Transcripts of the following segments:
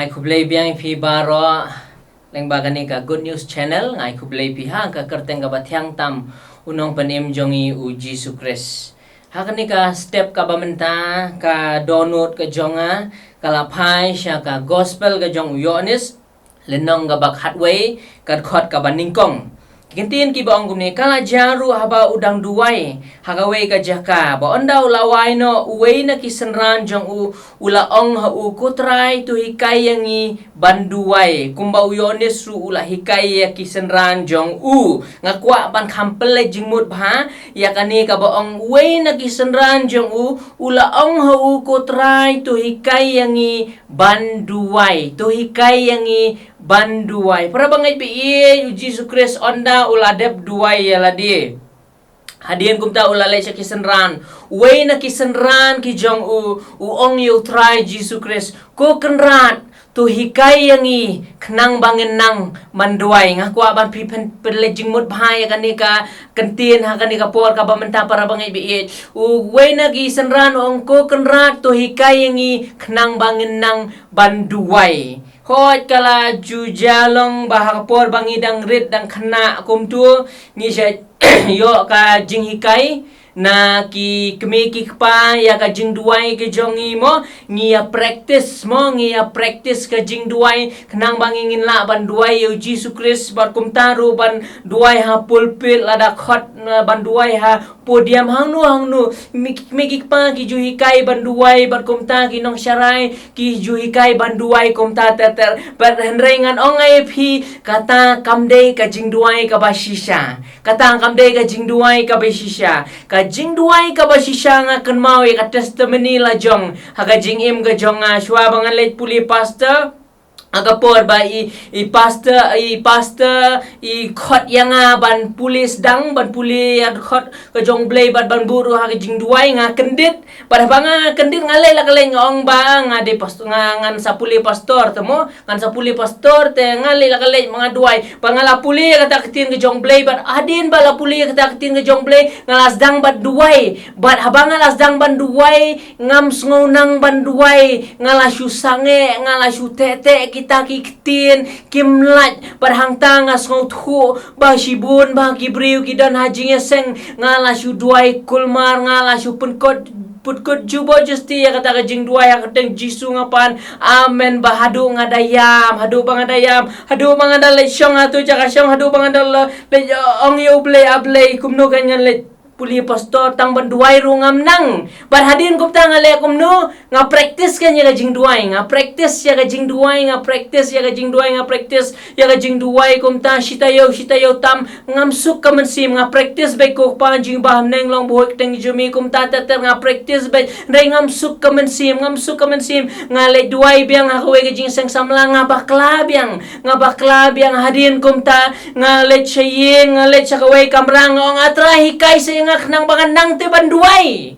Ngai kublay biang pi baro leng bagani ka Good News Channel ngai kublay pi ha ka kerteng ka batyang tam unong panim jongi u Jesus Christ. Hakani ka step ka bamenta ka donut ka jonga kalapai sya ka gospel ka jong uyonis lenong ka bak hatway ka khot ka baningkong. Kintin ki baong gumni kala jaru haba udang duway hagawe ka jaka ba onda ulaway no uway na kisenran jong ula ong ha u kutray tu hikay yangi banduway kumba uyones ru ula hikay ya kisenran jong ngakwa ban kampele jingmut ba yakani ka baong uway na kisenran jong ula ong ha u kutray tu hikay yangi banduway tu hikay yangi banduway para bangay pi Jesus Christ onda uladep duway yaladi hadian kumta ulalay sa kisenran way na kisenran ki jong ong yu try Jesus Christ ko kenrat tu hikay yangi kenang bangin nang manduway ngakwa ban pipen pelejing mut bahaya kanika kentin ha kanika por ka bamenta para bangay pi way na kisenran ong ko kenrat tu hikay yangi kenang bangin nang banduway hot kala jujalong bahapor bangidang rit dang kena kumtu ni siya yo ka jinghikai na ki kemeki pa ya ka jingduay ke jongi mo ngia practice ka jingduay kenang bangingin la ban duay yo Jesus Christ bar kumtaru ban duay ha pulpit lada khot ban duay ha podium hangnu meki pa ki juhikai ban duay bar kumta ki nong syarai ki juhikai ban duay kumta teter bar henrengan ongai phi kata kamdei ka jingduay ka basisha kata kamdei ka jingduay ka basisha ka jingduay ka basisha nga kenmawi ka testimony la jong haga jingim ga jong shwa bangan let puli pastor agapor ba i pastor i khot yang ban pulis dang ban puli ad khot ka jong blay ban buru ha jingduay nga kendit pada banga kendit ngale la kaleng ong ba nga de pastor ngan sa puli pastor temo ngan sa puli pastor te ngale la kaleng mga duay pangala puli kata ketin ka jong blay ban adin bala puli kata ketin ka jong blay ngalas dang ban duay bat habanga las dang ban duay ngam sngonang ban duay ngala syusange ngala syutete kita kiktin kimlat parhang tangas ngothu ba sibun ba kibriu kidan hajinya seng ngala syu duai kulmar ngala syu putkot jubo justi ya kata kajing duai ya kateng jisu ngapan amen ba hadu ngadayam hadu bangadalay syong atu jaka syong hadu bangadal ong yu ablay kumno kanyan le puli pastor tang banduay rungam nang barhadin kumta ngale kumno nga practice kanya ka jingduay nga practice ya ka jingduay nga practice ya ka jingduay kumta sitayo tam ngamsuk ka mansim nga practice bay ko pa jing baham neng long buhok teng jumi kumta tater nga practice bay ray ngamsuk ka mansim nga le duay biang hawe ka jing sang samla nga bakla biang hadin kumta nga le chaying nga le chakaway kamrang ong atrahi kay sa nga nang bangandang te banduay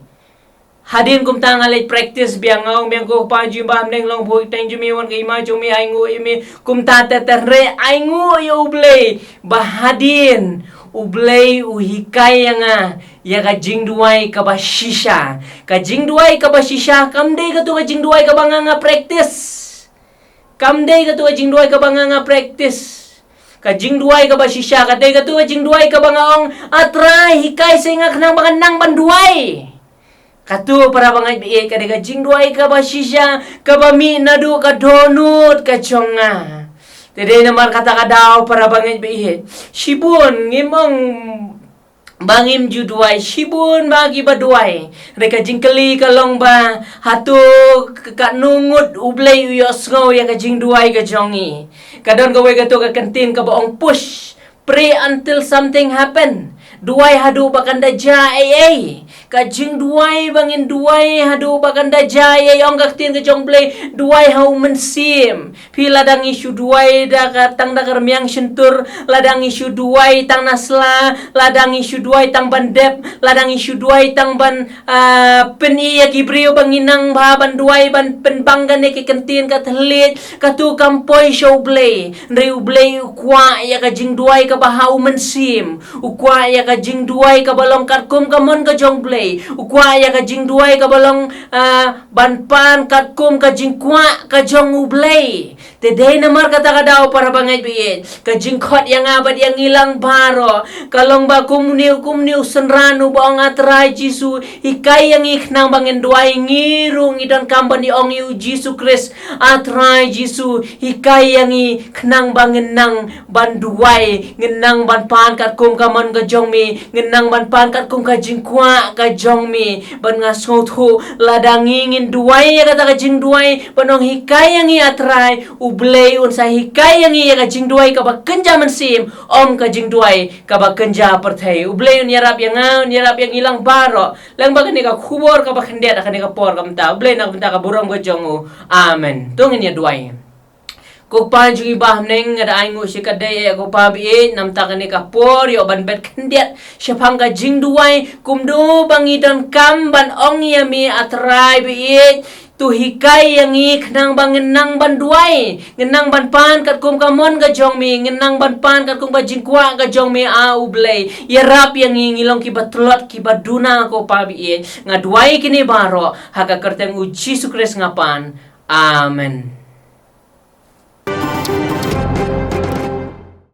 hadin kumta ngalit practice biang ko pa jim baham neng long buhik teng jumi wan kay ma jumi aingu imi kumta tetere aingu yo ublay bahadin ublay uhikay nga ya ka jingduay ka basisha kamday ka to ka jingduay ka banga practice kajing duay ka ba sisya katay ka to kajing duay ka ba ngaong atray hikay sa nga kanang nang banduay katu para bangay biye kaday kajing duay ka ba sisya ka ba mi nadu ka donut ka chonga today naman kata ka daw para bangay biye shibun ngimong bangim juduay shibun bagi baduay reka jingkeli kalong ba hatu kanungut ublay uyos ngaw ya kajing duay ka jongi kadon gaway ka to ka kantin ka baong push pray until something happen duay hadu bakanda jay kajing duay bangin duay hadu bakanda jay ong kaktin ka jong play duay hau mensim pi ladang isu duay da katang da karmiang sentur ladang isu duay tang nasla ladang isu duay tang bandep ladang isu duay tang ban peni ya kibriyo banginang ban duay ban penbanggan ki kantin ka thalit katu kampoy show play ndre ublay ukwa ya kajing duay ka bahau mensim ukwa ya ka jing duai ka balong kat kum ka mon ka jong blay ukwa ya ka jing duai ka balong ban pan kat kum ka jing kwa ka jong ublay today namar kata ka daw para bangay biyen ka jing khot yang abad yang ilang baro kalong ba kumniu senranu ba ang atray Jisu ikay yang iknang bangin duai ngirung idon kamban ni ong yu Jisu Kris atray Jisu ikay yang iknang bangin nang banduai ngenang ban pan kat kum ka mon ka jong mi ngenang ban pan kat kum ka jing kwa ka jong mi ban ngasothu ladang ingin duai ya kata ka jing duai panong hikay yang atray ublay unsa hikay yang ka jing duai ka ba kenja mensim om ka jing duai ka ba kenja perthai ublay nyarap yang ilang baro lang ba kani ka khubor ka ba khendet kani ka por ka mta ublay na mta ka burong ka jong amen tungin ya duai ko pa jungi bah neng ada aingu sikadai ko pa bi nam ta kani ka por yo ban bet khendet syapang ka jing duai kumdo bangidan kam ban ong ya mi atrai bi tu hikay yang iknang bang ngenang ban duai ngenang ban pan kat kum kamon ka jong mi ngenang ban pan kat kum ka jingkwa ka jong mi a ublay yarap yang ngilong ki batlot ki baduna ko pa bi nga duai kini baro haka kerteng u Jisu Kris ngapan amen.